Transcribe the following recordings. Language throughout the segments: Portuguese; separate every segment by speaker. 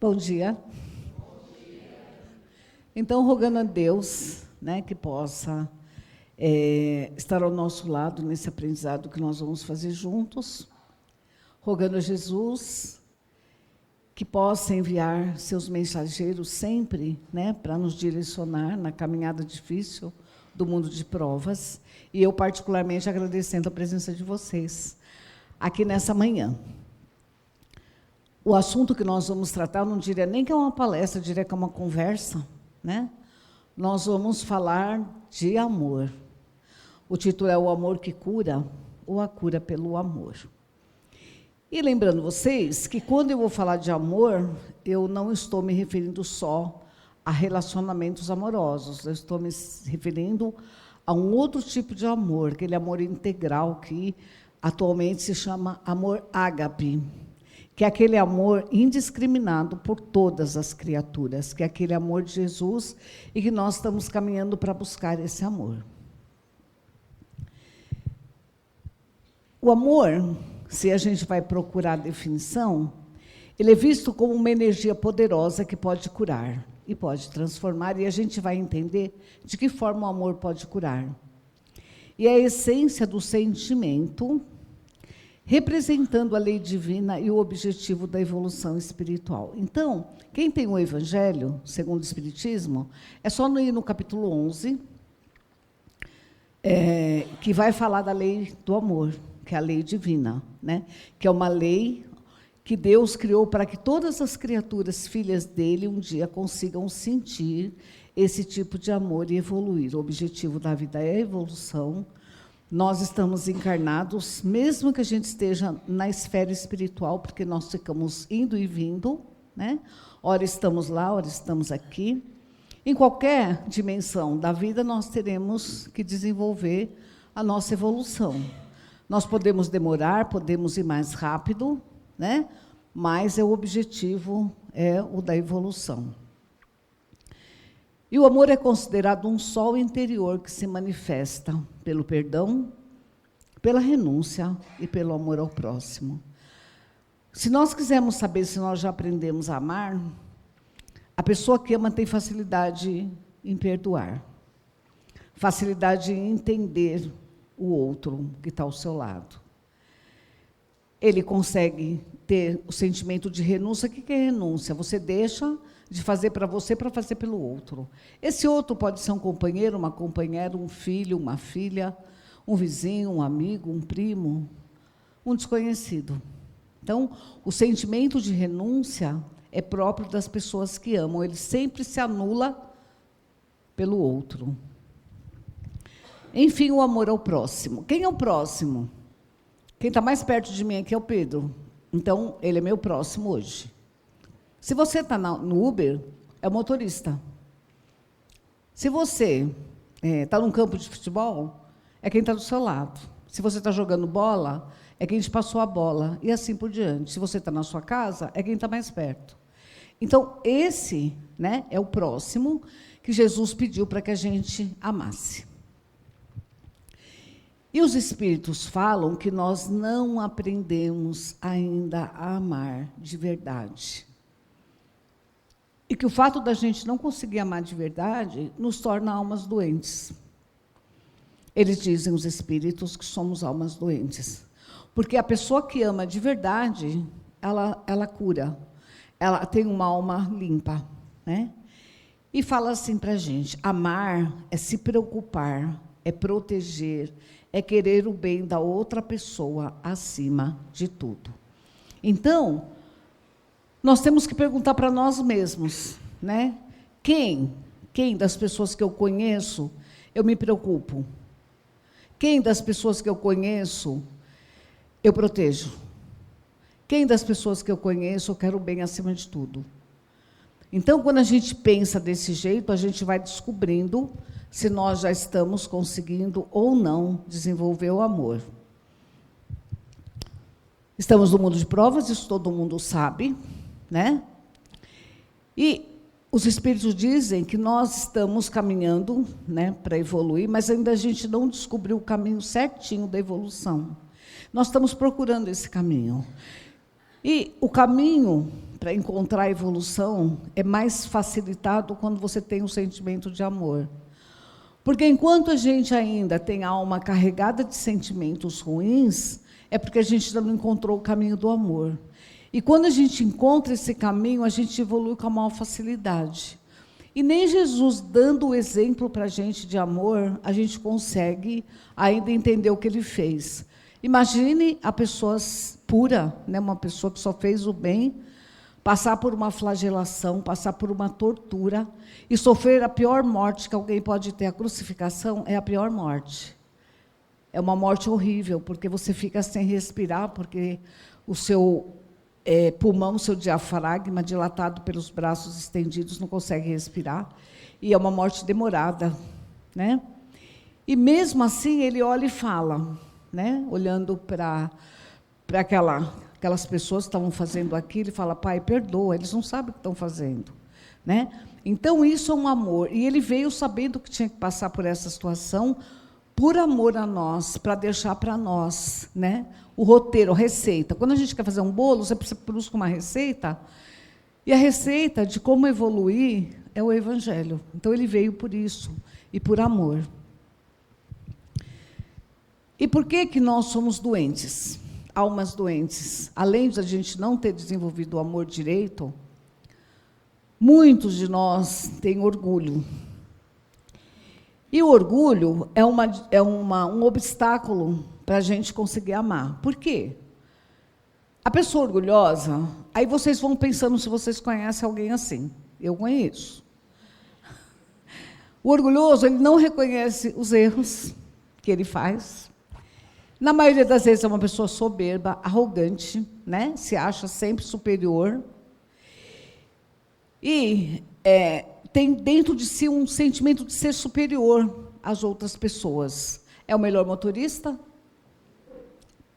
Speaker 1: Bom dia. Então, rogando a Deus, né, que possa estar ao nosso lado nesse aprendizado que nós vamos fazer juntos, rogando a Jesus que possa enviar seus mensageiros sempre, né, para nos direcionar na caminhada difícil do mundo de provas, e eu particularmente agradecendo a presença de vocês aqui nessa manhã. O assunto que nós vamos tratar, eu não diria nem que é uma palestra, eu diria que é uma conversa, né? Nós vamos falar de amor. O título é O Amor que Cura, ou a Cura pelo Amor. E lembrando vocês que quando eu vou falar de amor, eu não estou me referindo só a relacionamentos amorosos, eu estou me referindo a um outro tipo de amor, aquele amor integral que atualmente se chama amor ágape, que é aquele amor indiscriminado por todas as criaturas, que é aquele amor de Jesus e que nós estamos caminhando para buscar esse amor. O amor, se a gente vai procurar a definição, ele é visto como uma energia poderosa que pode curar e pode transformar, e a gente vai entender de que forma o amor pode curar. E é a essência do sentimento, representando a lei divina e o objetivo da evolução espiritual. Então, quem tem o Evangelho, segundo o Espiritismo, é só ir no capítulo 11, que vai falar da lei do amor, que é a lei divina, né? Que é uma lei que Deus criou para que todas as criaturas, filhas dele, um dia consigam sentir esse tipo de amor e evoluir. O objetivo da vida é a evolução. Nós estamos encarnados, mesmo que a gente esteja na esfera espiritual, porque nós ficamos indo e vindo, né? Ora estamos lá, ora estamos aqui. Em qualquer dimensão da vida, nós teremos que desenvolver a nossa evolução. Nós podemos demorar, podemos ir mais rápido, né? Mas o objetivo é o da evolução. E o amor é considerado um sol interior que se manifesta pelo perdão, pela renúncia e pelo amor ao próximo. Se nós quisermos saber se nós já aprendemos a amar, a pessoa que ama tem facilidade em perdoar, facilidade em entender o outro que está ao seu lado. Ele consegue ter o sentimento de renúncia. O que é renúncia? Você deixa de fazer para você para fazer pelo outro. Esse outro pode ser um companheiro, uma companheira, um filho, uma filha, um vizinho, um amigo, um primo, um desconhecido. Então, o sentimento de renúncia é próprio das pessoas que amam. Ele sempre se anula pelo outro. Enfim, o amor ao próximo. Quem é o próximo? Quem está mais perto de mim aqui é o Pedro. Então, ele é meu próximo hoje. Se você está no Uber, é o motorista. Se você está num campo de futebol, é quem está do seu lado. Se você está jogando bola, é quem te passou a bola, e assim por diante. Se você está na sua casa, é quem está mais perto. Então, esse, né, é o próximo que Jesus pediu para que a gente amasse. E os Espíritos falam que nós não aprendemos ainda a amar de verdade. E que o fato da gente não conseguir amar de verdade nos torna almas doentes. Eles dizem, os Espíritos, que somos almas doentes. Porque a pessoa que ama de verdade, ela cura. Ela tem uma alma limpa, né? E fala assim para a gente, amar é se preocupar, é proteger, é querer o bem da outra pessoa acima de tudo. Então, nós temos que perguntar para nós mesmos, né? Quem das pessoas que eu conheço, eu me preocupo? Quem das pessoas que eu conheço, eu protejo? Quem das pessoas que eu conheço, eu quero o bem acima de tudo? Então, quando a gente pensa desse jeito, a gente vai descobrindo se nós já estamos conseguindo ou não desenvolver o amor. Estamos no mundo de provas, isso todo mundo sabe, né? E os Espíritos dizem que nós estamos caminhando, né, para evoluir, mas ainda a gente não descobriu o caminho certinho da evolução. Nós estamos procurando esse caminho. E o caminho para encontrar a evolução é mais facilitado quando você tem um sentimento de amor. Porque enquanto a gente ainda tem a alma carregada de sentimentos ruins, é porque a gente ainda não encontrou o caminho do amor. E quando a gente encontra esse caminho, a gente evolui com a maior facilidade. E nem Jesus, dando o exemplo para a gente de amor, a gente consegue ainda entender o que ele fez. Imagine a pessoa pura, né, uma pessoa que só fez o bem, passar por uma flagelação, passar por uma tortura e sofrer a pior morte que alguém pode ter. A crucificação é a pior morte. É uma morte horrível, porque você fica sem respirar, porque o seu pulmão, o seu diafragma, dilatado pelos braços estendidos, não consegue respirar. E é uma morte demorada, né? E mesmo assim, ele olha e fala, né? Olhando para aquelas pessoas que estavam fazendo aquilo, ele fala: Pai, perdoa, eles não sabem o que estão fazendo, né? Então, isso é um amor. E ele veio sabendo que tinha que passar por essa situação, por amor a nós, para deixar para nós, né, o roteiro, a receita. Quando a gente quer fazer um bolo, você busca uma receita, e a receita de como evoluir é o Evangelho. Então, ele veio por isso, e por amor. E por que nós somos doentes? Almas doentes. Além de a gente não ter desenvolvido o amor direito, muitos de nós têm orgulho. E o orgulho é um obstáculo para a gente conseguir amar. Por quê? A pessoa orgulhosa, aí vocês vão pensando se vocês conhecem alguém assim. Eu conheço. O orgulhoso, ele não reconhece os erros que ele faz. Na maioria das vezes é uma pessoa soberba, arrogante, né? Se acha sempre superior. E tem dentro de si um sentimento de ser superior às outras pessoas. É o melhor motorista,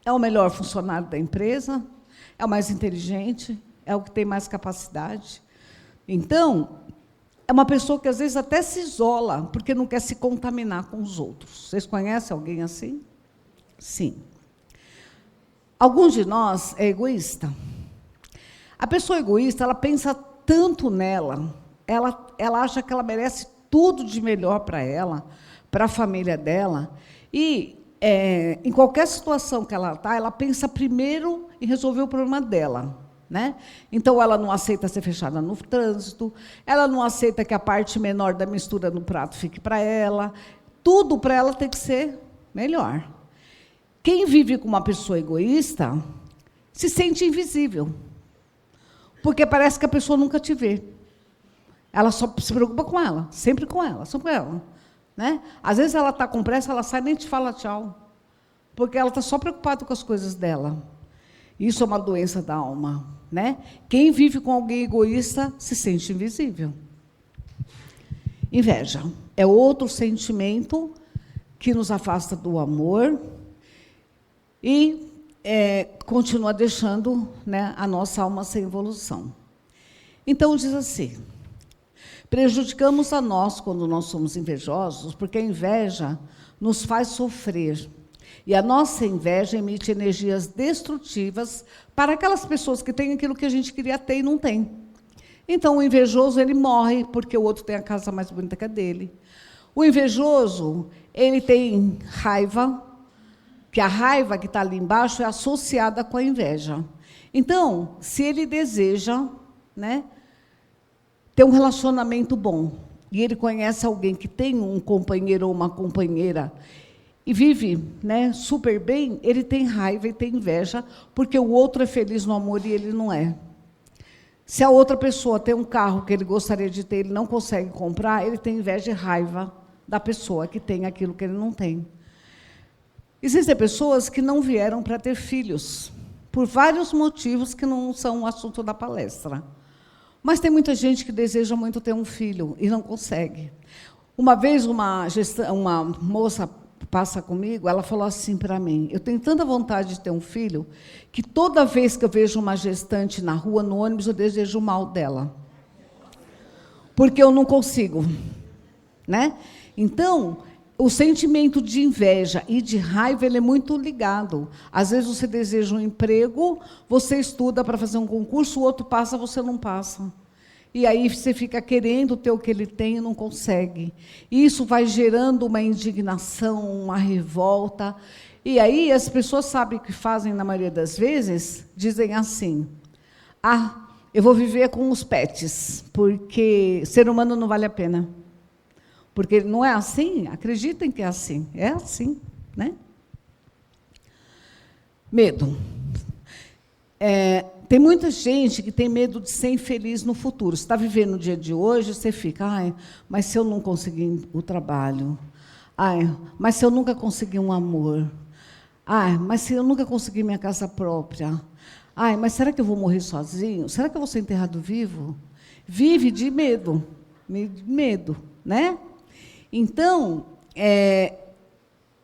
Speaker 1: é o melhor funcionário da empresa, é o mais inteligente, é o que tem mais capacidade. Então, é uma pessoa que, às vezes, até se isola, porque não quer se contaminar com os outros. Vocês conhecem alguém assim? Sim. Alguns de nós é egoísta. A pessoa egoísta, ela pensa tanto nela, ela acha que ela merece tudo de melhor para ela, para a família dela, e em qualquer situação que ela está, ela pensa primeiro em resolver o problema dela, né? Então, ela não aceita ser fechada no trânsito, ela não aceita que a parte menor da mistura no prato fique para ela, tudo para ela tem que ser melhor. Quem vive com uma pessoa egoísta se sente invisível, porque parece que a pessoa nunca te vê. Ela só se preocupa com ela, sempre com ela, só com ela, né? Às vezes ela está com pressa, ela sai e nem te fala tchau, porque ela está só preocupada com as coisas dela. Isso é uma doença da alma, né? Quem vive com alguém egoísta se sente invisível. Inveja é outro sentimento que nos afasta do amor e continua deixando, né, a nossa alma sem evolução. Então, diz assim: prejudicamos a nós quando nós somos invejosos, porque a inveja nos faz sofrer. E a nossa inveja emite energias destrutivas para aquelas pessoas que têm aquilo que a gente queria ter e não tem. Então, o invejoso, ele morre porque o outro tem a casa mais bonita que a dele. O invejoso, ele tem raiva, que a raiva que está ali embaixo é associada com a inveja. Então, se ele deseja, né, ter um relacionamento bom, e ele conhece alguém que tem um companheiro ou uma companheira, e vive, né, super bem, ele tem raiva e tem inveja, porque o outro é feliz no amor e ele não é. Se a outra pessoa tem um carro que ele gostaria de ter, ele não consegue comprar, ele tem inveja e raiva da pessoa que tem aquilo que ele não tem. Existem pessoas que não vieram para ter filhos, por vários motivos que não são o assunto da palestra. Mas tem muita gente que deseja muito ter um filho e não consegue. Uma vez uma moça passa comigo, ela falou assim para mim: eu tenho tanta vontade de ter um filho, que toda vez que eu vejo uma gestante na rua, no ônibus, eu desejo o mal dela. Porque eu não consigo, né? Então, o sentimento de inveja e de raiva, ele é muito ligado. Às vezes você deseja um emprego, você estuda para fazer um concurso, o outro passa, você não passa. E aí você fica querendo ter o que ele tem e não consegue. Isso vai gerando uma indignação, uma revolta. E aí as pessoas sabem o que fazem, na maioria das vezes, dizem assim: eu vou viver com os pets, porque ser humano não vale a pena. Porque não é assim? Acreditem que é assim. É assim, né? Medo. Tem muita gente que tem medo de ser infeliz no futuro. Você está vivendo o dia de hoje, você fica, mas se eu não conseguir o trabalho? Mas se eu nunca conseguir um amor? Mas se eu nunca conseguir minha casa própria? Mas será que eu vou morrer sozinho? Será que eu vou ser enterrado vivo? Vive de medo. Medo, né? Então,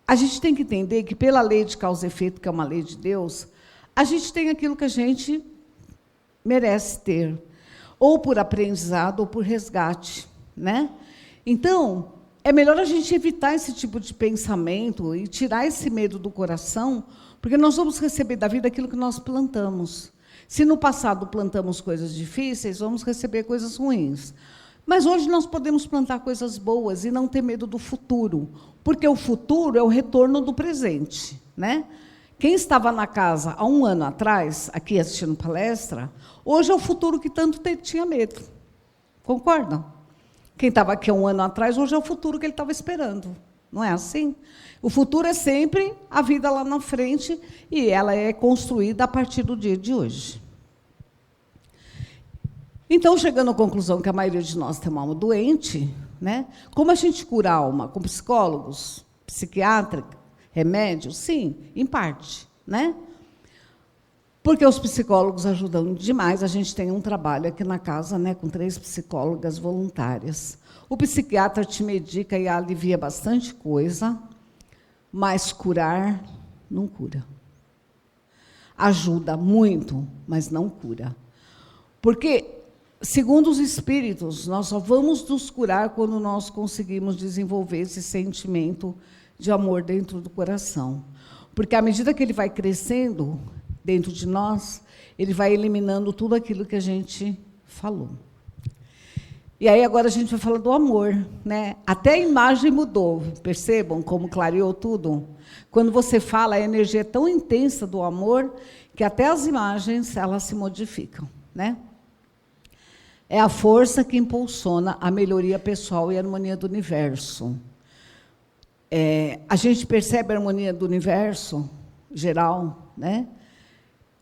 Speaker 1: a gente tem que entender que, pela lei de causa e efeito, que é uma lei de Deus, a gente tem aquilo que a gente merece ter, ou por aprendizado, ou por resgate, né? Então, é melhor a gente evitar esse tipo de pensamento e tirar esse medo do coração, porque nós vamos receber da vida aquilo que nós plantamos. Se no passado plantamos coisas difíceis, vamos receber coisas ruins. Mas hoje nós podemos plantar coisas boas e não ter medo do futuro, porque o futuro é o retorno do presente, né? Quem estava na casa há um ano atrás, aqui assistindo palestra, hoje é o futuro que tanto tinha medo. Concordam? Quem estava aqui há um ano atrás, hoje é o futuro que ele estava esperando. Não é assim? O futuro é sempre a vida lá na frente, e ela é construída a partir do dia de hoje. Então, chegando à conclusão que a maioria de nós tem uma alma doente, né? Como a gente cura a alma? Com psicólogos, psiquiatra, remédios? Sim, em parte, né? Porque os psicólogos ajudam demais. A gente tem um trabalho aqui na casa, né, com 3 psicólogas voluntárias. O psiquiatra te medica e alivia bastante coisa, mas curar não cura. Ajuda muito, mas não cura. Porque, segundo os espíritos, nós só vamos nos curar quando nós conseguimos desenvolver esse sentimento de amor dentro do coração. Porque, à medida que ele vai crescendo dentro de nós, ele vai eliminando tudo aquilo que a gente falou. E aí, agora, a gente vai falar do amor, né? Até a imagem mudou, percebam como clareou tudo? Quando você fala, a energia é tão intensa do amor que até as imagens, elas se modificam, né? É a força que impulsiona a melhoria pessoal e a harmonia do universo. A gente percebe a harmonia do universo geral, né?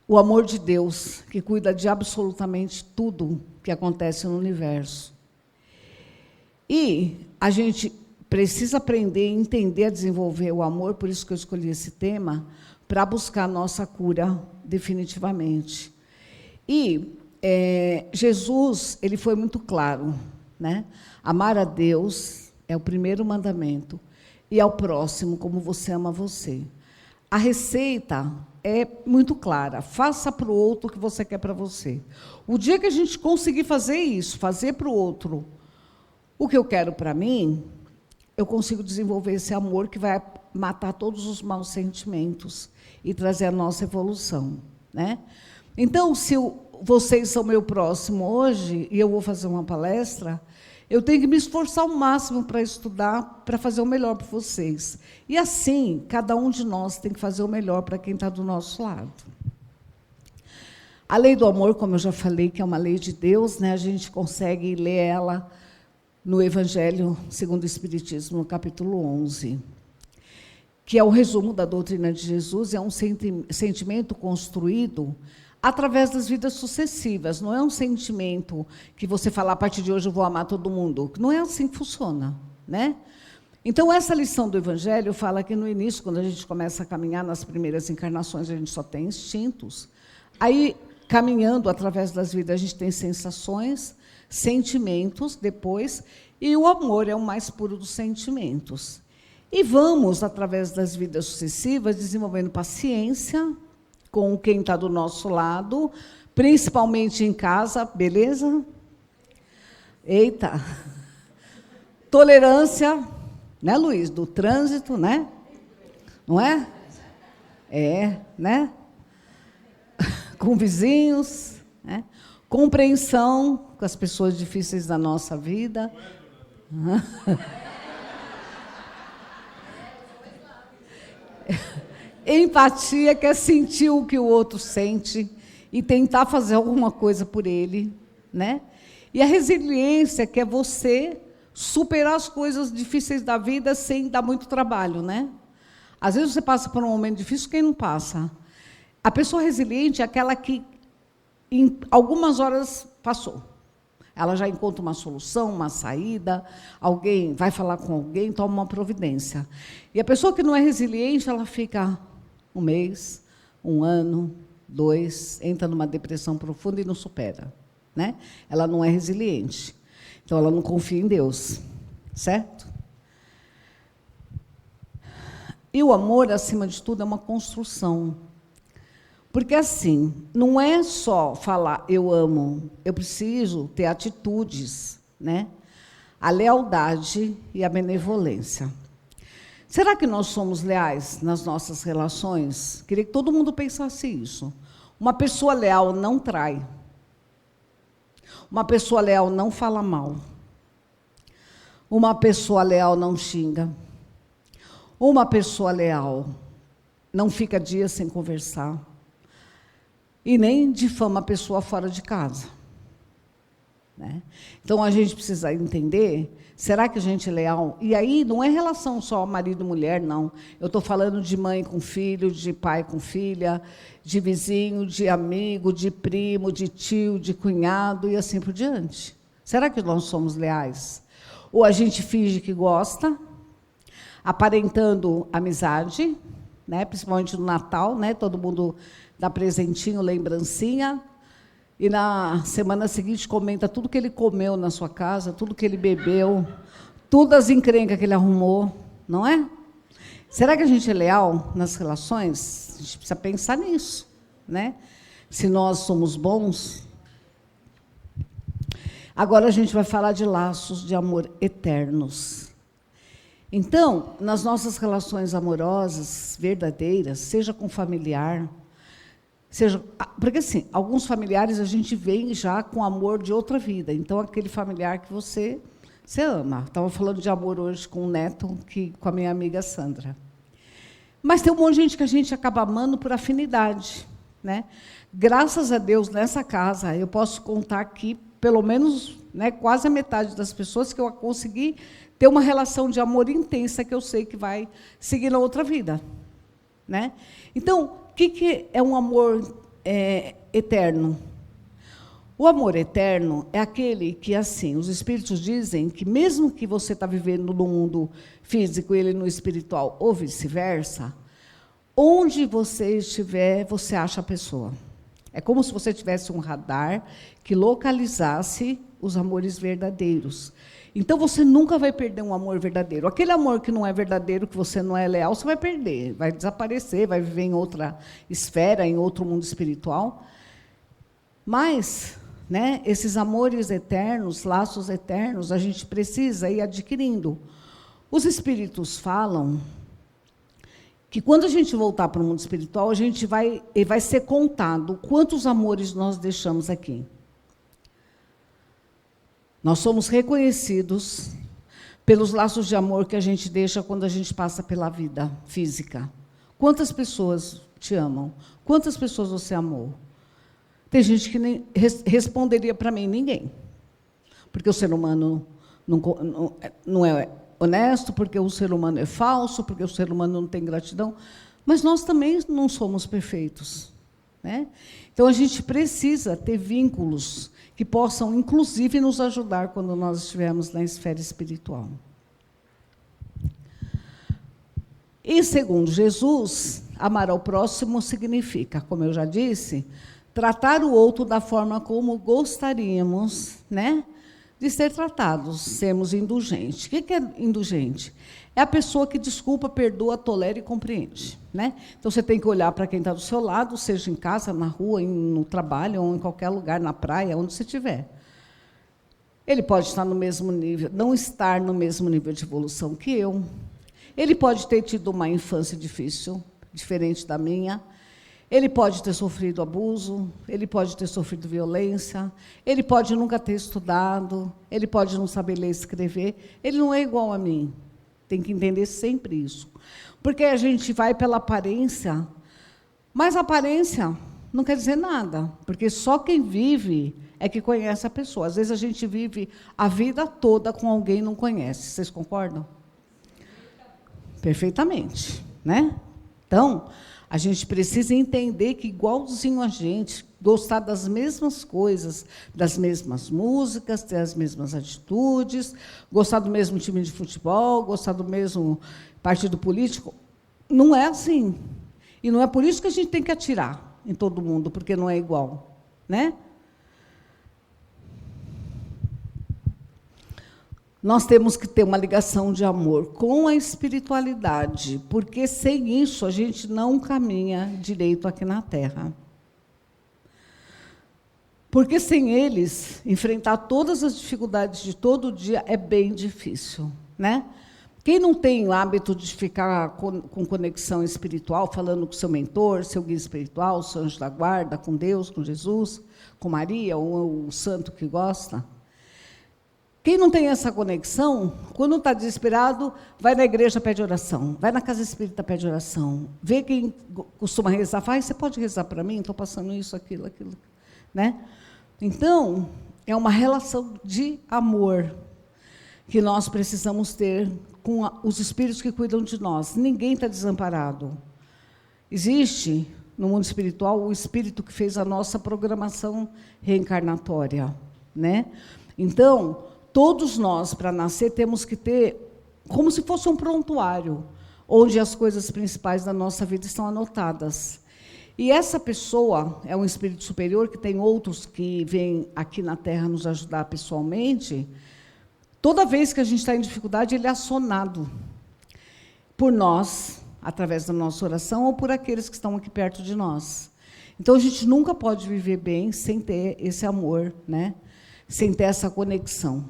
Speaker 1: O amor de Deus, que cuida de absolutamente tudo que acontece no universo. E a gente precisa aprender, entender, a desenvolver o amor, por isso que eu escolhi esse tema, para buscar a nossa cura definitivamente. E Jesus, ele foi muito claro, né? Amar a Deus é o primeiro mandamento, e ao próximo como você ama você. A receita é muito clara: faça para o outro o que você quer para você. O dia que a gente conseguir fazer isso, fazer para o outro o que eu quero para mim, eu consigo desenvolver esse amor que vai matar todos os maus sentimentos e trazer a nossa evolução, né? Então, se vocês são meu próximo hoje, e eu vou fazer uma palestra, eu tenho que me esforçar ao máximo para estudar, para fazer o melhor para vocês. E assim, cada um de nós tem que fazer o melhor para quem está do nosso lado. A lei do amor, como eu já falei, que é uma lei de Deus, né? A gente consegue ler ela no Evangelho segundo o Espiritismo, no capítulo 11, que é o resumo da doutrina de Jesus, é um sentimento construído através das vidas sucessivas. Não é um sentimento que você fala, a partir de hoje eu vou amar todo mundo. Não é assim que funciona, né? Então, essa lição do Evangelho fala que, no início, quando a gente começa a caminhar nas primeiras encarnações, a gente só tem instintos. Aí, caminhando através das vidas, a gente tem sensações, sentimentos, depois, e o amor é o mais puro dos sentimentos. E vamos, através das vidas sucessivas, desenvolvendo paciência com quem está do nosso lado, principalmente em casa, beleza? Eita! Tolerância, né, Luiz? Do trânsito, né? Não é? É, né? Com vizinhos, né? Compreensão com as pessoas difíceis da nossa vida. Empatia, que é sentir o que o outro sente e tentar fazer alguma coisa por ele, né? E a resiliência, que é você superar as coisas difíceis da vida sem dar muito trabalho, né? Às vezes você passa por um momento difícil, quem não passa? A pessoa resiliente é aquela que, em algumas horas, passou. Ela já encontra uma solução, uma saída, alguém vai falar com alguém, toma uma providência. E a pessoa que não é resiliente, ela fica um mês, um ano, 2, entra numa depressão profunda e não supera, né? Ela não é resiliente. Então, ela não confia em Deus, certo? E o amor, acima de tudo, é uma construção. Porque, assim, não é só falar eu amo, eu preciso ter atitudes, né? A lealdade e a benevolência. Será que nós somos leais nas nossas relações? Queria que todo mundo pensasse isso. Uma pessoa leal não trai. Uma pessoa leal não fala mal. Uma pessoa leal não xinga. Uma pessoa leal não fica dias sem conversar. E nem difama a pessoa fora de casa, né? Então, a gente precisa entender, será que a gente é leal? E aí, não é relação só marido e mulher, não. Eu estou falando de mãe com filho, de pai com filha, de vizinho, de amigo, de primo, de tio, de cunhado, e assim por diante. Será que nós somos leais? Ou a gente finge que gosta, aparentando amizade, né? Principalmente no Natal, né? Todo mundo dá presentinho, lembrancinha, e na semana seguinte comenta tudo que ele comeu na sua casa, tudo que ele bebeu, todas as encrencas que ele arrumou, não é? Será que a gente é leal nas relações? A gente precisa pensar nisso, né? Se nós somos bons. Agora a gente vai falar de laços de amor eternos. Então, nas nossas relações amorosas, verdadeiras, seja com familiar, porque, assim, alguns familiares a gente vem já com amor de outra vida. Então, aquele familiar que você ama. Estava falando de amor hoje com o neto, com a minha amiga Sandra. Mas tem um monte de gente que a gente acaba amando por afinidade, né? Graças a Deus, nessa casa, eu posso contar aqui, pelo menos, né, quase a metade das pessoas que eu consegui ter uma relação de amor intensa que eu sei que vai seguir na outra vida, né? Então, o que é um amor eterno? O amor eterno é aquele que, assim, os espíritos dizem que, mesmo que você está vivendo no mundo físico e ele no espiritual, ou vice-versa, onde você estiver, você acha a pessoa. É como se você tivesse um radar que localizasse os amores verdadeiros. Então, você nunca vai perder um amor verdadeiro. Aquele amor que não é verdadeiro, que você não é leal, você vai perder, vai desaparecer, vai viver em outra esfera, em outro mundo espiritual. Mas, né, esses amores eternos, laços eternos, a gente precisa ir adquirindo. Os espíritos falam que, quando a gente voltar para o mundo espiritual, vai ser contado quantos amores nós deixamos aqui. Nós somos reconhecidos pelos laços de amor que a gente deixa quando a gente passa pela vida física. Quantas pessoas te amam? Quantas pessoas você amou? Tem gente que nem responderia para mim, ninguém. Porque o ser humano não é honesto, porque o ser humano é falso, porque o ser humano não tem gratidão. Mas nós também não somos perfeitos, né? Então, a gente precisa ter vínculos que possam, inclusive, nos ajudar quando nós estivermos na esfera espiritual. E, segundo Jesus, amar ao próximo significa, como eu já disse, tratar o outro da forma como gostaríamos, né, de ser tratados, sermos indulgentes. O que é indulgente? É a pessoa que desculpa, perdoa, tolera e compreende, né? Então, você tem que olhar para quem está do seu lado, seja em casa, na rua, no trabalho, ou em qualquer lugar, na praia, onde você estiver. Ele pode estar no mesmo nível, não estar no mesmo nível de evolução que eu. Ele pode ter tido uma infância difícil, diferente da minha. Ele pode ter sofrido abuso, ele pode ter sofrido violência, ele pode nunca ter estudado, ele pode não saber ler e escrever. Ele não é igual a mim. Tem que entender sempre isso. Porque a gente vai pela aparência, mas a aparência não quer dizer nada, porque só quem vive é que conhece a pessoa. Às vezes a gente vive a vida toda com alguém e não conhece. Vocês concordam? Perfeitamente, né? Então, a gente precisa entender que, igualzinho a gente, gostar das mesmas coisas, das mesmas músicas, ter as mesmas atitudes, gostar do mesmo time de futebol, gostar do mesmo partido político, não é assim. E não é por isso que a gente tem que atirar em todo mundo, porque não é igual, né? Nós temos que ter uma ligação de amor com a espiritualidade, porque sem isso a gente não caminha direito aqui na Terra. Porque sem eles, enfrentar todas as dificuldades de todo dia é bem difícil, né? Quem não tem o hábito de ficar com conexão espiritual, falando com seu mentor, seu guia espiritual, seu anjo da guarda, com Deus, com Jesus, com Maria, ou o santo que gosta, quem não tem essa conexão, quando está desesperado, vai na igreja, pede oração, vai na casa espírita, pede oração, vê quem costuma rezar, fala, você pode rezar para mim? Estou passando isso, aquilo, né? Então, é uma relação de amor que nós precisamos ter com os espíritos que cuidam de nós. Ninguém está desamparado. Existe, no mundo espiritual, o espírito que fez a nossa programação reencarnatória, né? Então, todos nós, para nascer, temos que ter como se fosse um prontuário, onde as coisas principais da nossa vida estão anotadas. E essa pessoa é um espírito superior, que tem outros que vêm aqui na Terra nos ajudar pessoalmente. Toda vez que a gente está em dificuldade, ele é acionado por nós, através da nossa oração, ou por aqueles que estão aqui perto de nós. Então, a gente nunca pode viver bem sem ter esse amor, né? Sem ter essa conexão.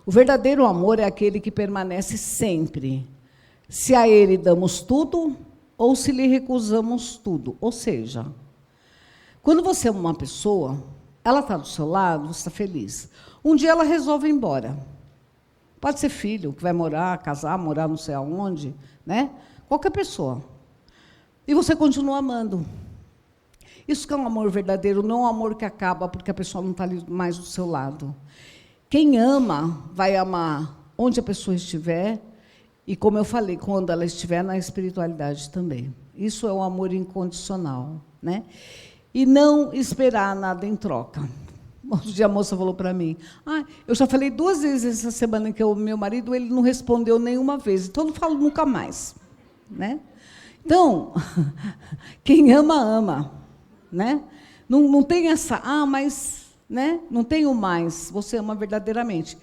Speaker 1: O verdadeiro amor é aquele que permanece sempre, se a ele damos tudo ou se lhe recusamos tudo. Ou seja, quando você ama uma pessoa, ela está do seu lado, você está feliz. Um dia ela resolve ir embora. Pode ser filho, que vai morar, casar, morar não sei aonde, né? Qualquer pessoa. E você continua amando. Isso que é um amor verdadeiro, não é um amor que acaba porque a pessoa não está ali mais do seu lado. Quem ama, vai amar onde a pessoa estiver e, como eu falei, quando ela estiver na espiritualidade também. Isso é um amor incondicional, né? E não esperar nada em troca. Outro dia a moça falou para mim, eu já falei 2 vezes essa semana que o meu marido ele não respondeu nenhuma vez, então eu não falo nunca mais, né? Então, quem ama, ama, né? Não tem essa, mas, né? Não tem o mais, você ama verdadeiramente.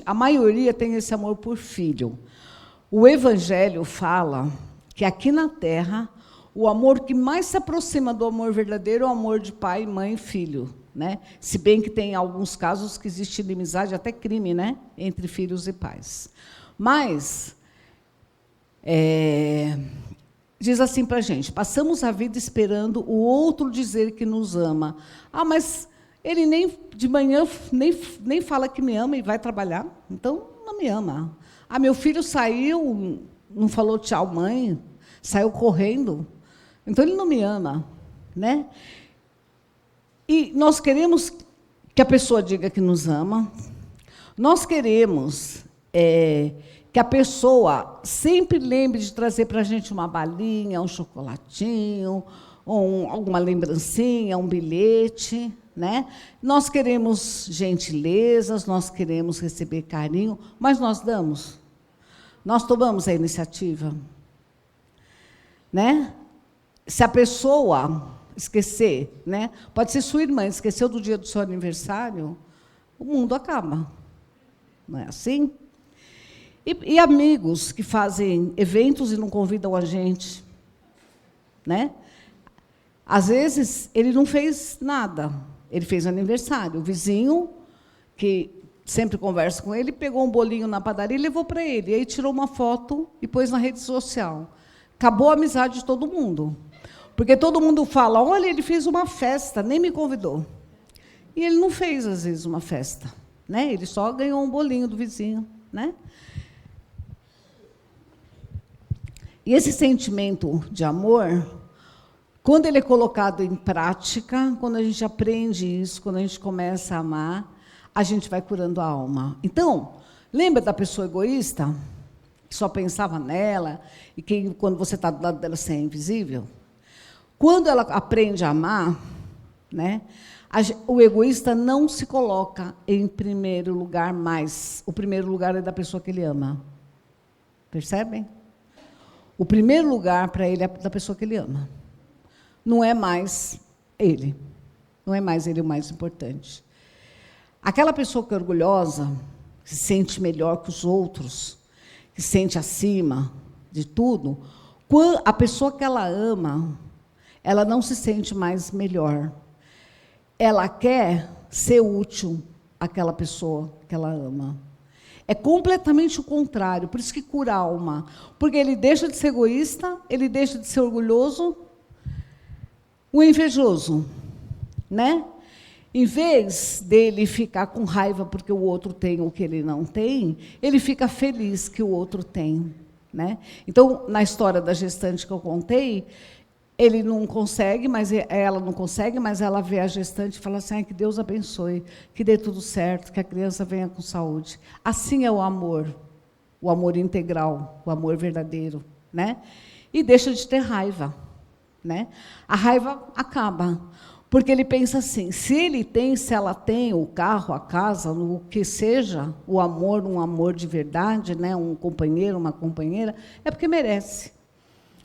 Speaker 1: A maioria tem esse amor por filho. O Evangelho fala que aqui na Terra, o amor que mais se aproxima do amor verdadeiro é o amor de pai, mãe e filho, né? Se bem que tem alguns casos que existe inimizade, até crime, né? Entre filhos e pais. Mas, diz assim para a gente, passamos a vida esperando o outro dizer que nos ama. Mas ele nem de manhã nem fala que me ama e vai trabalhar, então não me ama. Meu filho saiu, não falou tchau, mãe, saiu correndo, então ele não me ama, né? E nós queremos que a pessoa diga que nos ama, nós queremos que a pessoa sempre lembre de trazer para a gente uma balinha, um chocolatinho, alguma lembrancinha, um bilhete, né? Nós queremos gentilezas, nós queremos receber carinho, mas nós damos? Nós tomamos a iniciativa? Né? Se a pessoa esquecer, né? Pode ser sua irmã, esqueceu do dia do seu aniversário, o mundo acaba. Não é assim? E amigos que fazem eventos e não convidam a gente, né? Às vezes, ele não fez nada, Ele fez aniversário. O vizinho, que sempre conversa com ele, pegou um bolinho na padaria e levou para ele. E aí tirou uma foto e pôs na rede social. Acabou a amizade de todo mundo. Porque todo mundo fala, olha, ele fez uma festa, nem me convidou. E ele não fez, às vezes, uma festa. Né? Ele só ganhou um bolinho do vizinho. Né? E esse sentimento de amor, quando ele é colocado em prática, quando a gente aprende isso, quando a gente começa a amar, a gente vai curando a alma. Então, lembra da pessoa egoísta, que só pensava nela, e que, quando você está do lado dela, você é invisível? Quando ela aprende a amar, né, o egoísta não se coloca em primeiro lugar mais. O primeiro lugar é da pessoa que ele ama. Percebem? O primeiro lugar para ele é da pessoa que ele ama. Não é mais ele. Não é mais ele o mais importante. Aquela pessoa que é orgulhosa, que se sente melhor que os outros, que se sente acima de tudo, a pessoa que ela ama, ela não se sente mais melhor. Ela quer ser útil àquela pessoa que ela ama. É completamente o contrário, por isso que cura a alma. Porque ele deixa de ser egoísta, ele deixa de ser orgulhoso, o invejoso, né? Em vez dele ficar com raiva porque o outro tem o que ele não tem, ele fica feliz que o outro tem, né? Então, na história da gestante que eu contei, ele não consegue, mas ela não consegue, mas ela vê a gestante e fala assim, ai, que Deus abençoe, que dê tudo certo, que a criança venha com saúde. Assim é o amor integral, o amor verdadeiro, né? E deixa de ter raiva, né? A raiva acaba, porque ele pensa assim, se ela tem o carro, a casa, o que seja, o amor, um amor de verdade, né? Um companheiro, uma companheira, é porque merece.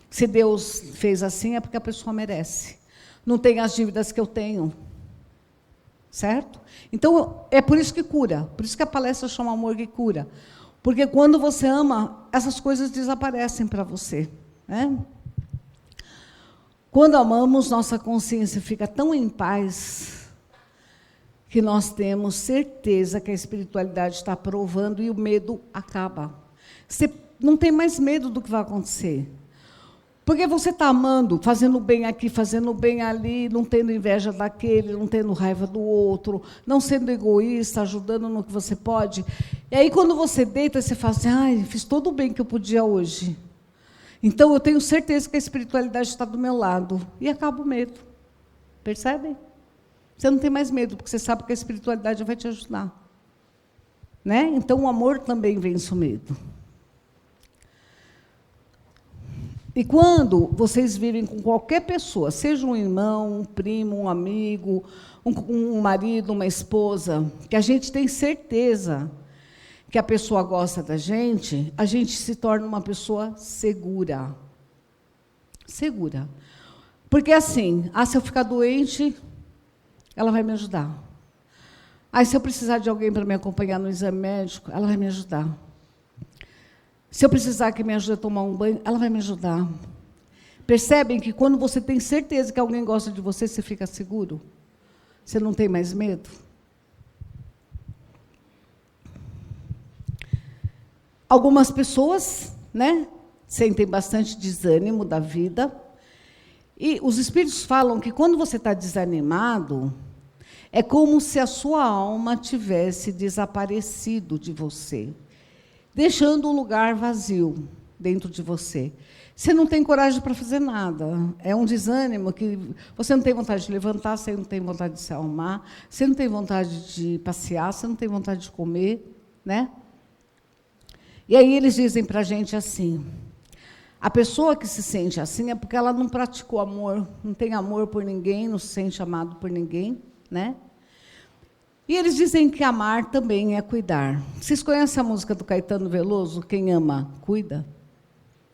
Speaker 1: Se Deus fez assim, é porque a pessoa merece. Não tem as dívidas que eu tenho. Certo? Então, é por isso que cura. Por isso que a palestra chama Amor que Cura. Porque quando você ama, essas coisas desaparecem para você. Né? Quando amamos, nossa consciência fica tão em paz que nós temos certeza que a espiritualidade está aprovando e o medo acaba. Você não tem mais medo do que vai acontecer. Porque você está amando, fazendo bem aqui, fazendo bem ali, não tendo inveja daquele, não tendo raiva do outro, não sendo egoísta, ajudando no que você pode. E aí, quando você deita, você fala assim, ai, fiz todo o bem que eu podia hoje. Então, eu tenho certeza que a espiritualidade está do meu lado. E acaba o medo. Percebem? Você não tem mais medo, porque você sabe que a espiritualidade vai te ajudar. Né? Então, o amor também vence o medo. E quando vocês vivem com qualquer pessoa, seja um irmão, um primo, um amigo, um marido, uma esposa, que a gente tem certeza que a pessoa gosta da gente, a gente se torna uma pessoa segura. Segura. Porque assim, se eu ficar doente, ela vai me ajudar. Aí, se eu precisar de alguém para me acompanhar no exame médico, ela vai me ajudar. Se eu precisar que me ajude a tomar um banho, ela vai me ajudar. Percebem que quando você tem certeza que alguém gosta de você, você fica seguro? Você não tem mais medo? Algumas pessoas, né, sentem bastante desânimo da vida. E os espíritos falam que quando você está desanimado, é como se a sua alma tivesse desaparecido de você, deixando um lugar vazio dentro de você. Você não tem coragem para fazer nada. É um desânimo que você não tem vontade de levantar, você não tem vontade de se arrumar, você não tem vontade de passear, você não tem vontade de comer, né? E aí eles dizem para a gente assim, a pessoa que se sente assim é porque ela não praticou amor, não tem amor por ninguém, não se sente amado por ninguém, né? E eles dizem que amar também é cuidar. Vocês conhecem a música do Caetano Veloso? Quem ama, cuida.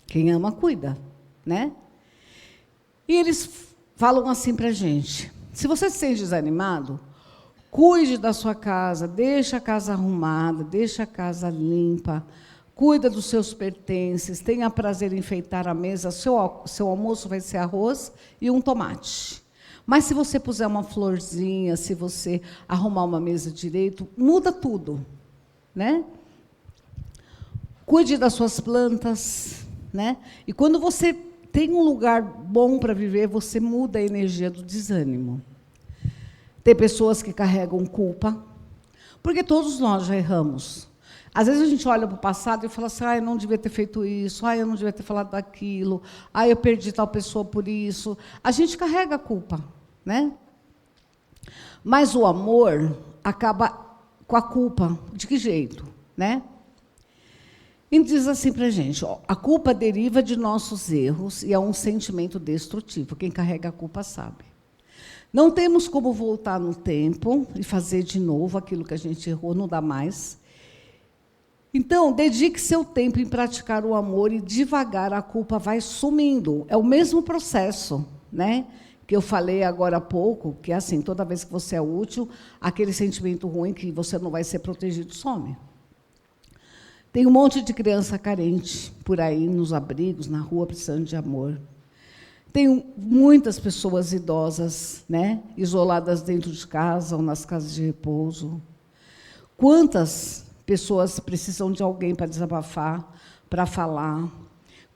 Speaker 1: Quem ama, cuida, né? E eles falam assim para a gente, se você se sente desanimado, cuide da sua casa, deixa a casa arrumada, deixa a casa limpa, cuida dos seus pertences, tenha prazer em enfeitar a mesa, seu almoço vai ser arroz e um tomate. Mas se você puser uma florzinha, se você arrumar uma mesa direito, muda tudo, né? Cuide das suas plantas, né? E quando você tem um lugar bom para viver, você muda a energia do desânimo. Tem pessoas que carregam culpa, porque todos nós já erramos. Às vezes a gente olha para o passado e fala assim, eu não devia ter feito isso, eu não devia ter falado daquilo, eu perdi tal pessoa por isso. A gente carrega a culpa, né? Mas o amor acaba com a culpa. De que jeito, né? E diz assim para a gente, a culpa deriva de nossos erros e é um sentimento destrutivo. Quem carrega a culpa sabe. Não temos como voltar no tempo e fazer de novo aquilo que a gente errou, não dá mais. Então, dedique seu tempo em praticar o amor e devagar a culpa vai sumindo. É o mesmo processo, né? Que eu falei agora há pouco, que é assim, toda vez que você é útil, aquele sentimento ruim que você não vai ser protegido some. Tem um monte de criança carente por aí, nos abrigos, na rua, precisando de amor. Tem muitas pessoas idosas, né, isoladas dentro de casa ou nas casas de repouso. Quantas pessoas precisam de alguém para desabafar, para falar?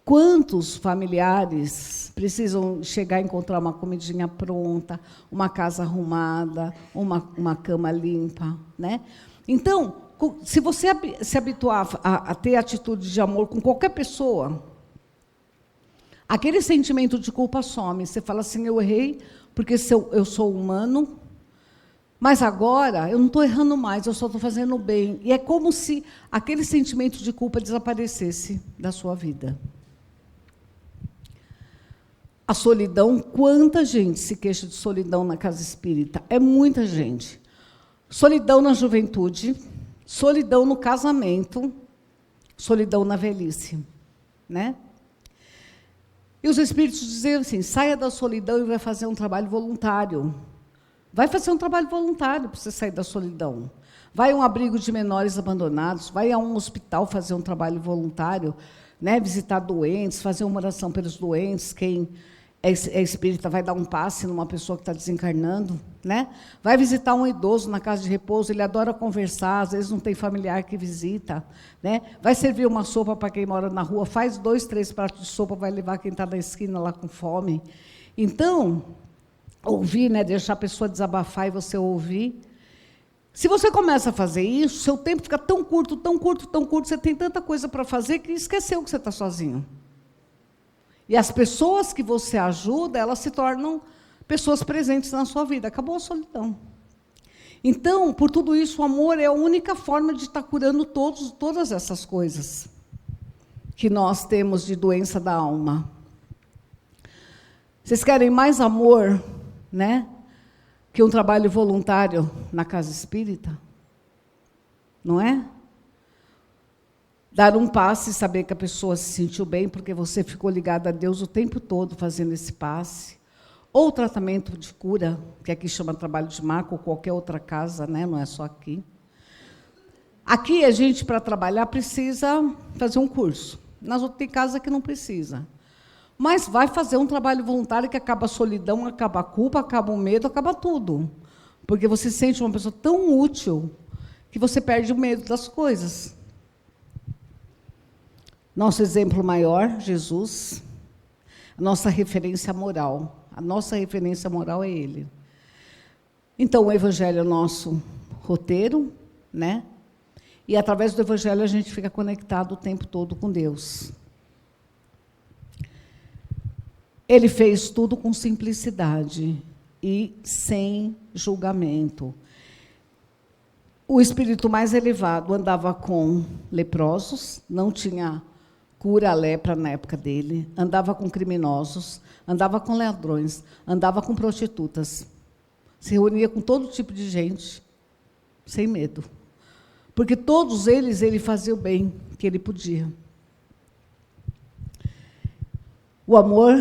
Speaker 1: Quantos familiares precisam chegar a encontrar uma comidinha pronta, uma casa arrumada, uma cama limpa, né? Então, se você se habituar a ter atitude de amor com qualquer pessoa, aquele sentimento de culpa some. Você fala assim, eu errei, porque eu sou humano, mas agora eu não estou errando mais, eu só estou fazendo bem. E é como se aquele sentimento de culpa desaparecesse da sua vida. A solidão, quanta gente se queixa de solidão na casa espírita? É muita gente. Solidão na juventude, solidão no casamento, solidão na velhice, né? E os espíritos diziam assim, saia da solidão e vai fazer um trabalho voluntário. Vai fazer um trabalho voluntário para você sair da solidão. Vai a um abrigo de menores abandonados, vai a um hospital fazer um trabalho voluntário, né? Visitar doentes, fazer uma oração pelos doentes, quem é espírita vai dar um passe numa pessoa que está desencarnando, né? Vai visitar um idoso na casa de repouso, ele adora conversar, às vezes não tem familiar que visita, né? Vai servir uma sopa para quem mora na rua, faz 2, 3 pratos de sopa, vai levar quem está na esquina lá com fome. Então, ouvir, né? Deixar a pessoa desabafar e você ouvir. Se você começa a fazer isso, seu tempo fica tão curto, tão curto, tão curto, você tem tanta coisa para fazer que esqueceu que você está sozinho. E as pessoas que você ajuda, elas se tornam pessoas presentes na sua vida. Acabou a solidão. Então, por tudo isso, o amor é a única forma de estar curando todas essas coisas que nós temos de doença da alma. Vocês querem mais amor, né, que um trabalho voluntário na casa espírita? Não é? Dar um passe e saber que a pessoa se sentiu bem porque você ficou ligado a Deus o tempo todo fazendo esse passe. Ou tratamento de cura, que aqui chama trabalho de marca, ou qualquer outra casa, né? Não é só aqui. Aqui a gente, para trabalhar, precisa fazer um curso. Nas outras tem casa que não precisa. Mas vai fazer um trabalho voluntário que acaba a solidão, acaba a culpa, acaba o medo, acaba tudo. Porque você se sente uma pessoa tão útil que você perde o medo das coisas. Nosso exemplo maior, Jesus, a nossa referência moral. A nossa referência moral é Ele. Então, o Evangelho é o nosso roteiro, né? E, através do Evangelho, a gente fica conectado o tempo todo com Deus. Ele fez tudo com simplicidade e sem julgamento. O espírito mais elevado andava com leprosos, não tinha cura à lepra na época dele, andava com criminosos, andava com ladrões, andava com prostitutas, se reunia com todo tipo de gente, sem medo. Porque todos eles, ele fazia o bem que ele podia. O amor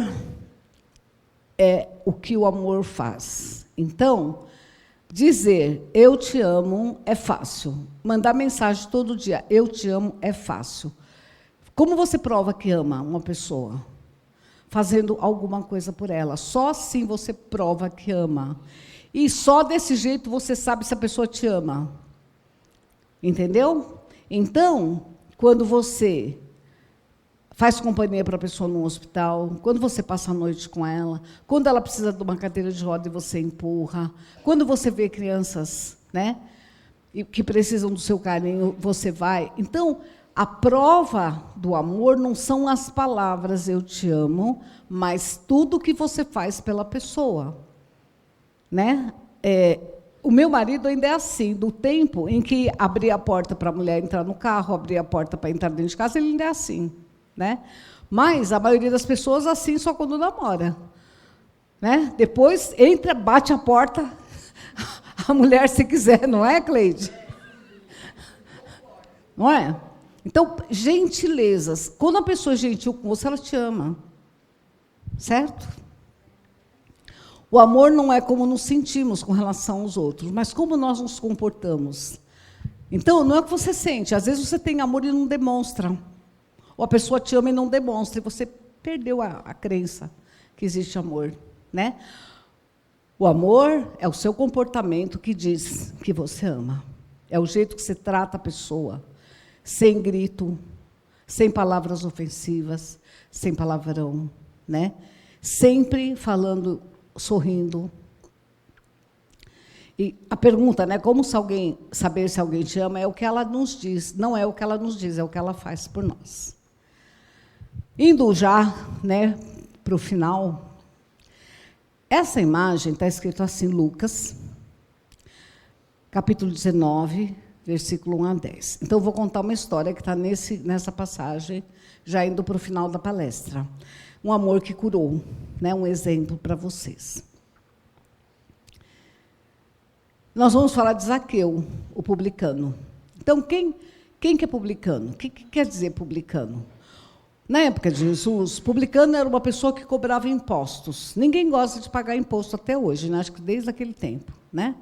Speaker 1: é o que o amor faz. Então, dizer eu te amo é fácil. Mandar mensagem todo dia, eu te amo, é fácil. Como você prova que ama uma pessoa? fazendo alguma coisa por ela. Só assim você prova que ama. E só desse jeito você sabe se a pessoa te ama. Entendeu? Então, quando você faz companhia para a pessoa no hospital, quando você passa a noite com ela, quando ela precisa de uma cadeira de roda e você empurra, quando você vê crianças, né, que precisam do seu carinho, você vai. Então, a prova do amor não são as palavras "eu te amo", mas tudo que você faz pela pessoa. Né? O meu marido ainda é assim, do tempo em que abria a porta para a mulher entrar no carro, abria a porta para entrar dentro de casa, ele ainda é assim. Né? Mas a maioria das pessoas assim só quando namora. Né? Depois entra, bate a porta, a mulher se quiser, não é, Cleide? Não é? Então, gentilezas. Quando a pessoa é gentil com você, ela te ama. Certo? O amor não é como nos sentimos com relação aos outros, mas como nós nos comportamos. Então, não é o que você sente. Às vezes você tem amor e não demonstra. Ou a pessoa te ama e não demonstra. E você perdeu a crença que existe amor. Né? O amor é o seu comportamento que diz que você ama. É o jeito que você trata a pessoa. Sem grito, sem palavras ofensivas, sem palavrão, né? Sempre falando, sorrindo. E a pergunta, né, como saber se alguém te ama, é o que ela nos diz, não é o que ela nos diz, é o que ela faz por nós. Indo já, né, para o final, essa imagem está escrito assim, Lucas, capítulo 19, versículo 1 a 10. Então, eu vou contar uma história que está nessa passagem, já indo para o final da palestra. Um amor que curou, né? Um exemplo para vocês. Nós vamos falar de Zaqueu, o publicano. Então, quem que é publicano? O que quer dizer publicano? Na época de Jesus, publicano era uma pessoa que cobrava impostos. Ninguém gosta de pagar imposto até hoje, né? Acho que desde aquele tempo, né?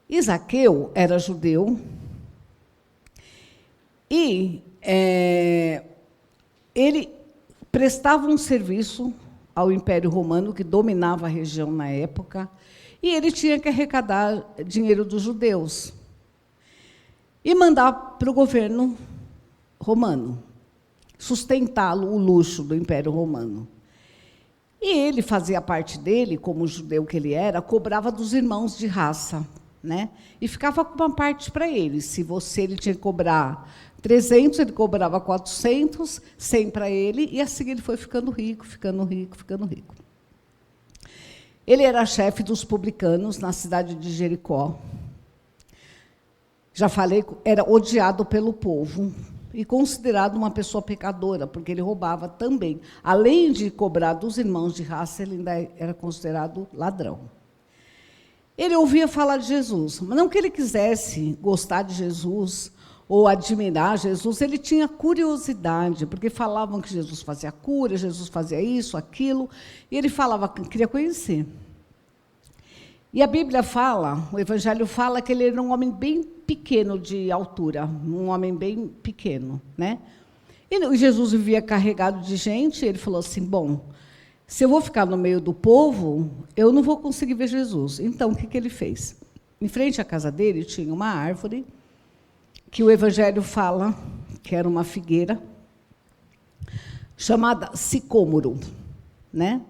Speaker 1: E Zaqueu era judeu e ele prestava um serviço ao Império Romano, que dominava a região na época, e ele tinha que arrecadar dinheiro dos judeus e mandar para o governo romano, sustentá-lo, o luxo do Império Romano. E ele fazia parte dele, como judeu que ele era, cobrava dos irmãos de raça. Né? E ficava com uma parte para ele. Se ele tinha que cobrar 300, ele cobrava 400, 100 para ele, e assim ele foi ficando rico, ficando rico, ficando rico. Ele era chefe dos publicanos na cidade de Jericó. Já falei, era odiado pelo povo e considerado uma pessoa pecadora, porque ele roubava também. Além de cobrar dos irmãos de raça, ele ainda era considerado ladrão. Ele ouvia falar de Jesus, mas não que ele quisesse gostar de Jesus ou admirar Jesus, ele tinha curiosidade, porque falavam que Jesus fazia cura, Jesus fazia isso, aquilo, e ele falava que queria conhecer. E a Bíblia fala, o Evangelho fala que ele era um homem bem pequeno de altura, um homem bem pequeno, né? E Jesus vivia carregado de gente, ele falou assim, bom, se eu vou ficar no meio do povo, eu não vou conseguir ver Jesus. Então, o que ele fez? Em frente à casa dele tinha uma árvore, que o Evangelho fala que era uma figueira, chamada sicômoro. Né?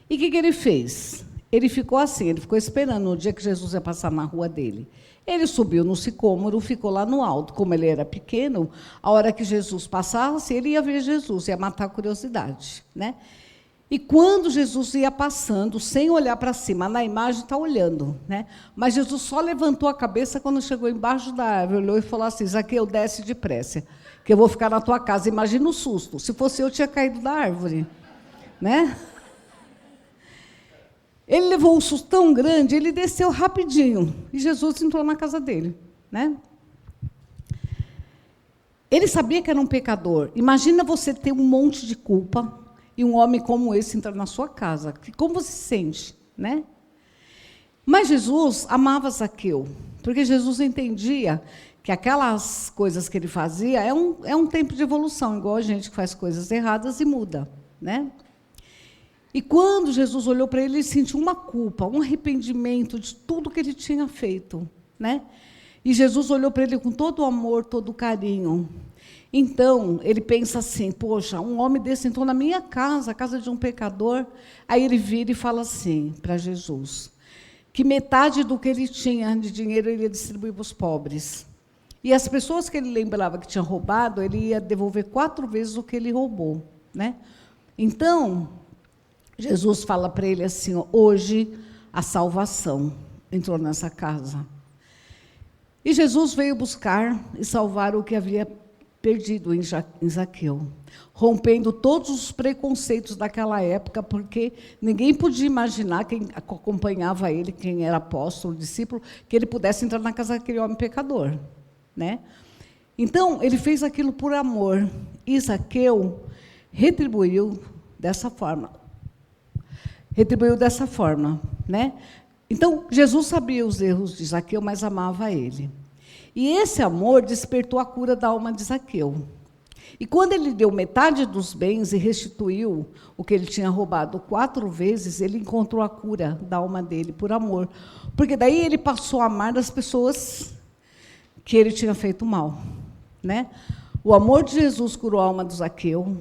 Speaker 1: E o que ele fez? Ele ficou assim, ele ficou esperando o dia que Jesus ia passar na rua dele. Ele subiu no sicômoro, ficou lá no alto. Como ele era pequeno, a hora que Jesus passasse, ele ia ver Jesus, ia matar a curiosidade. Né? E quando Jesus ia passando, sem olhar para cima, na imagem está olhando, né? Mas Jesus só levantou a cabeça quando chegou embaixo da árvore, olhou e falou assim, Zaqueu, desce depressa, que eu vou ficar na tua casa. Imagina o susto, se fosse eu, tinha caído da árvore. Né? Ele levou um susto tão grande, ele desceu rapidinho, e Jesus entrou na casa dele. Né? Ele sabia que era um pecador. Imagina você ter um monte de culpa, e um homem como esse entrar na sua casa. Como você se sente? Né? Mas Jesus amava Zaqueu, porque Jesus entendia que aquelas coisas que ele fazia é um tempo de evolução, igual a gente que faz coisas erradas e muda. né? E quando Jesus olhou para ele, ele sentiu uma culpa, um arrependimento de tudo que ele tinha feito, né? E Jesus olhou para ele com todo o amor, todo o carinho. Então, ele pensa assim, poxa, um homem desse entrou na minha casa, a casa de um pecador. Aí ele vira e fala assim para Jesus, que metade do que ele tinha de dinheiro ele ia distribuir para os pobres. E as pessoas que ele lembrava que tinha roubado, ele ia devolver 4 vezes o que ele roubou, né? Então, Jesus fala para ele assim, ó, hoje a salvação entrou nessa casa. E Jesus veio buscar e salvar o que havia perdido em Zaqueu, rompendo todos os preconceitos daquela época, porque ninguém podia imaginar, quem acompanhava ele, quem era apóstolo, discípulo, que ele pudesse entrar na casa daquele homem pecador, né? Então, ele fez aquilo por amor, e Zaqueu retribuiu dessa forma. Né? Então, Jesus sabia os erros de Zaqueu, mas amava ele. E esse amor despertou a cura da alma de Zaqueu. E quando ele deu metade dos bens e restituiu o que ele tinha roubado 4 vezes, ele encontrou a cura da alma dele por amor. Porque daí ele passou a amar as pessoas que ele tinha feito mal, né? O amor de Jesus curou a alma do Zaqueu.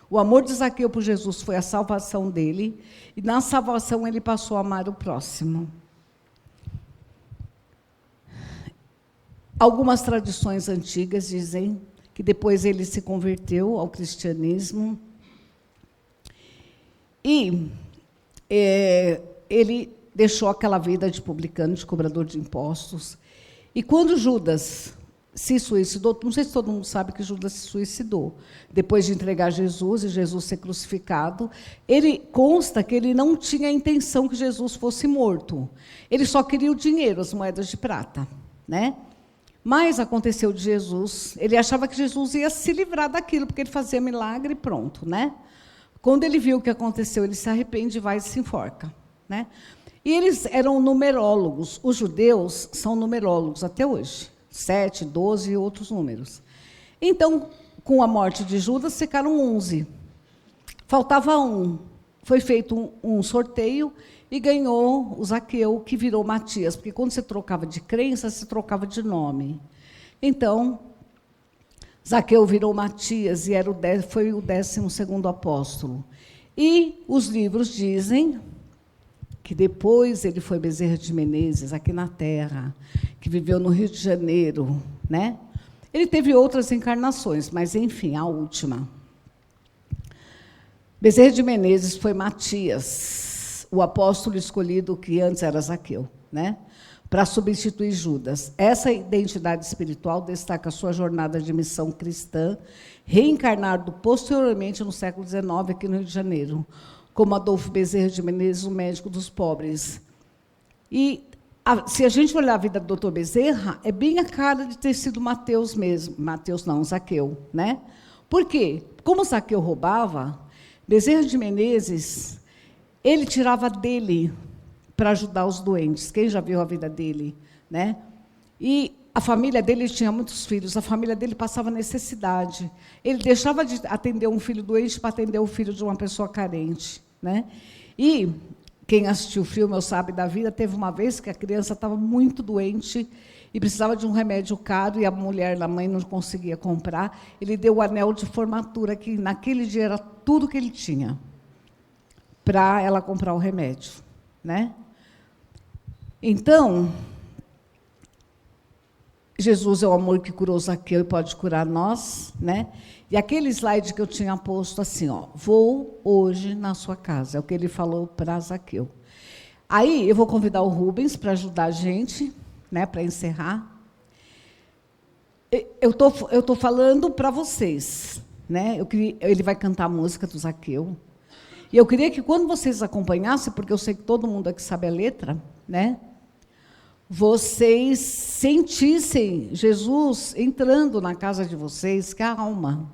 Speaker 1: O amor de Zaqueu por Jesus foi a salvação dele. E na salvação ele passou a amar o próximo. Algumas tradições antigas dizem que depois ele se converteu ao cristianismo. E ele deixou aquela vida de publicano, de cobrador de impostos. E quando Judas se suicidou, não sei se todo mundo sabe que Judas se suicidou, depois de entregar Jesus e Jesus ser crucificado, ele consta que ele não tinha a intenção que Jesus fosse morto. Ele só queria o dinheiro, as moedas de prata, né? Mas aconteceu de Jesus, ele achava que Jesus ia se livrar daquilo, porque ele fazia milagre e pronto, né? Quando ele viu o que aconteceu, ele se arrepende, vai e se enforca, né? E eles eram numerólogos. Os judeus são numerólogos até hoje. 7, 12 e outros números. Então, com a morte de Judas, ficaram 11. Faltava um. Foi feito um sorteio e ganhou o Zaqueu, que virou Matias, porque quando você trocava de crença, você trocava de nome. Então, Zaqueu virou Matias e foi o 12º apóstolo. E os livros dizem que depois ele foi Bezerra de Menezes, aqui na Terra, que viveu no Rio de Janeiro, né? Ele teve outras encarnações, mas, enfim, a última. Bezerra de Menezes foi Matias, o apóstolo escolhido que antes era Zaqueu, né? Para substituir Judas. Essa identidade espiritual destaca a sua jornada de missão cristã, reencarnado posteriormente no século XIX, aqui no Rio de Janeiro, como Adolfo Bezerra de Menezes, o médico dos pobres. E, se a gente olhar a vida do doutor Bezerra, é bem a cara de ter sido Mateus mesmo. Mateus não, Zaqueu, né? Por quê? Como Zaqueu roubava, Bezerra de Menezes, ele tirava dele para ajudar os doentes. Quem já viu a vida dele, né? E a família dele tinha muitos filhos, a família dele passava necessidade. Ele deixava de atender um filho doente para atender o filho de uma pessoa carente, né? E quem assistiu o filme, ou sabe da vida, teve uma vez que a criança estava muito doente e precisava de um remédio caro e a mulher, a mãe, não conseguia comprar. Ele deu o anel de formatura, que naquele dia era tudo que ele tinha, para ela comprar o remédio, né? Então, Jesus é o amor que curou Zaqueu e pode curar nós, né? E aquele slide que eu tinha posto assim, ó, vou hoje na sua casa, é o que ele falou para Zaqueu. Aí eu vou convidar o Rubens para ajudar a gente, né, para encerrar. Eu tô falando para vocês, né? Ele vai cantar a música do Zaqueu. E eu queria que quando vocês acompanhassem, porque eu sei que todo mundo aqui sabe a letra, né? Vocês sentissem Jesus entrando na casa de vocês, calma,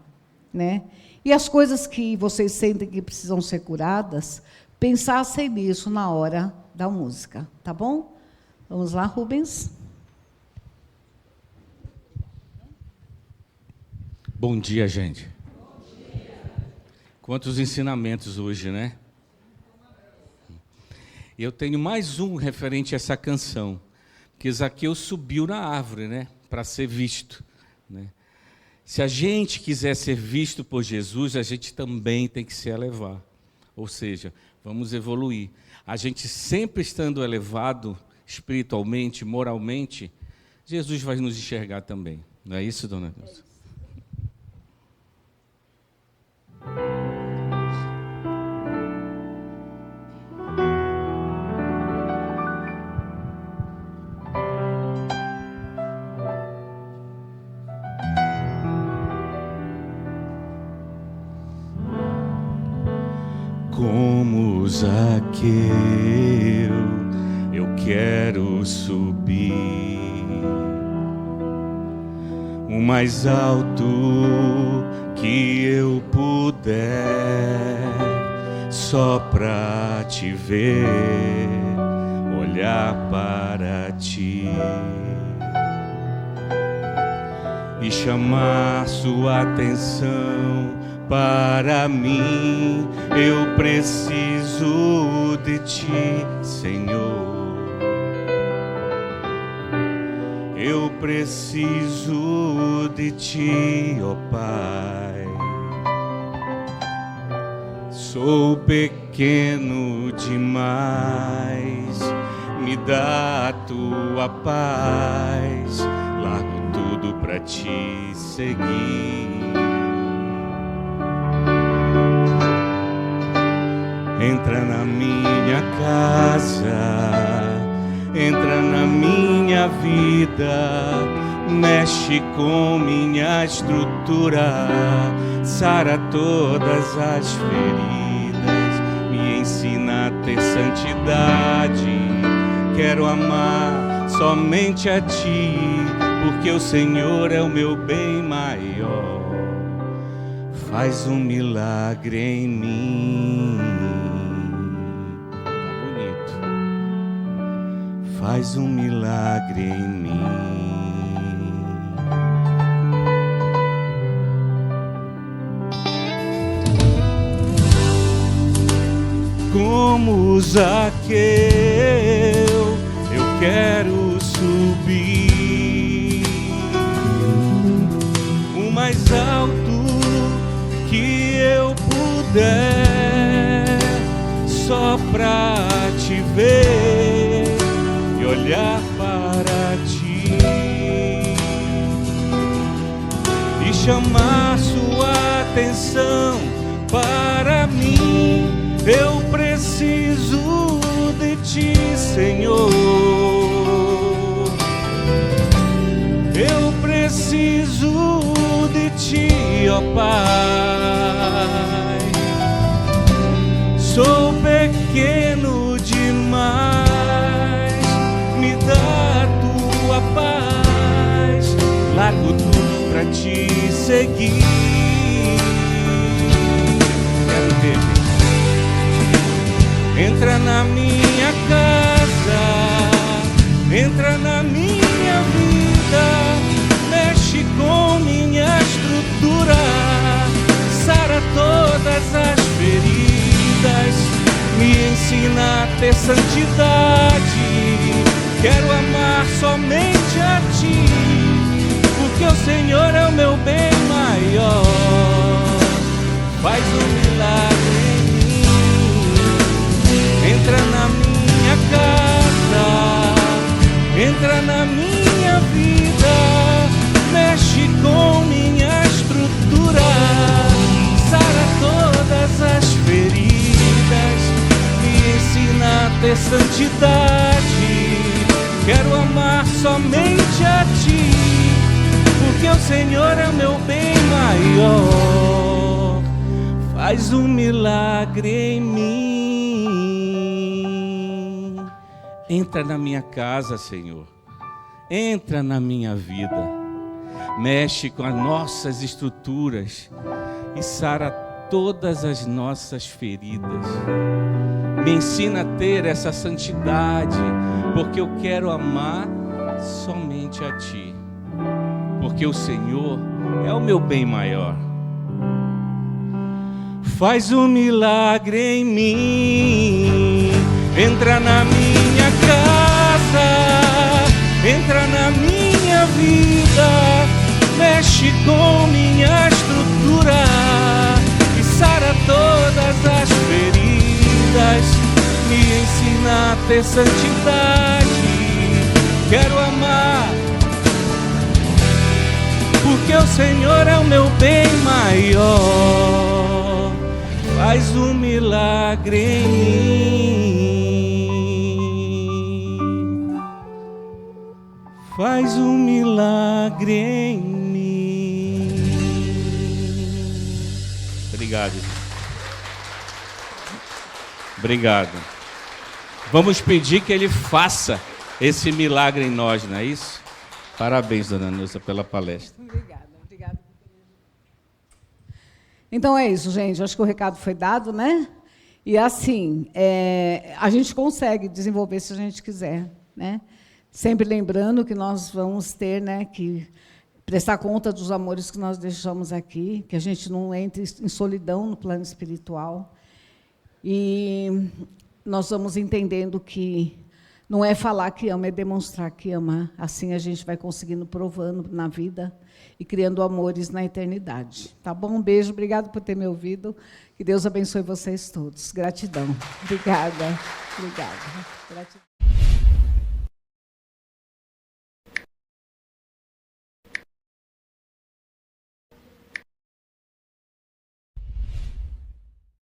Speaker 1: né? E as coisas que vocês sentem que precisam ser curadas, pensassem nisso na hora da música, tá bom? Vamos lá, Rubens.
Speaker 2: Bom dia, gente. Bom dia. Quantos ensinamentos hoje, né? Eu tenho mais um referente a essa canção, que Zaqueu subiu na árvore, né, para ser visto, né? Se a gente quiser ser visto por Jesus, a gente também tem que se elevar. Ou seja, vamos evoluir. A gente sempre estando elevado espiritualmente, moralmente, Jesus vai nos enxergar também. Não é isso, dona Neuza? Como Zaqueu, eu quero subir o mais alto que eu puder, só pra te ver, olhar para ti e chamar sua atenção. Para mim, eu preciso de ti, Senhor. Eu preciso de ti, ó Pai. Sou pequeno demais, me dá a tua paz. Largo tudo pra te seguir. Entra na minha casa, entra na minha vida, mexe com minha estrutura, sara todas as feridas, me ensina a ter santidade. Quero amar somente a ti, porque o Senhor é o meu bem maior. Faz um milagre em mim. Faz um milagre em mim. Como Zaqueu, eu quero subir o mais alto que eu puder, só pra te ver, olhar para ti e chamar sua atenção. Para mim, eu preciso de ti, Senhor. Eu preciso de ti, ó Pai. Sou pequeno demais, me dá a tua paz, largo tudo pra te seguir. Quero ver. Entra na minha casa, entra na minha vida, mexe com minha estrutura, sara todas as feridas, me ensina a ter santidade. Quero amar somente a ti, porque o Senhor é o meu bem maior. Faz um milagre em mim. Entra na minha casa, entra na minha vida, mexe com minha estrutura, sara todas as feridas, me ensina a ter santidade. Quero amar somente a ti, porque o Senhor é o meu bem maior. Faz um milagre em mim. Entra na minha casa, Senhor. Entra na minha vida. Mexe com as nossas estruturas e sara todas as nossas feridas. Me ensina a ter essa santidade, porque eu quero amar somente a ti, porque o Senhor é o meu bem maior. Faz um milagre em mim. Entra na minha casa, entra na minha vida, mexe com minha estrutura e sara todas as feridas. Me ensina a ter santidade. Quero amar, porque o Senhor é o meu bem maior. Faz um milagre em mim. Faz um milagre em mim. Obrigado. Obrigado. Vamos pedir que Ele faça esse milagre em nós, não é isso? Parabéns, dona Neuza, pela palestra.
Speaker 1: Obrigada. Então é isso, gente. Acho que o recado foi dado, né? E assim, a gente consegue desenvolver se a gente quiser, né? Sempre lembrando que nós vamos ter, né, que prestar conta dos amores que nós deixamos aqui, que a gente não entre em solidão no plano espiritual. E nós vamos entendendo que não é falar que ama, é demonstrar que ama. Assim a gente vai conseguindo, provando na vida e criando amores na eternidade. Tá bom? Um beijo, obrigado por ter me ouvido. Que Deus abençoe vocês todos. Gratidão. Obrigada. Gratidão.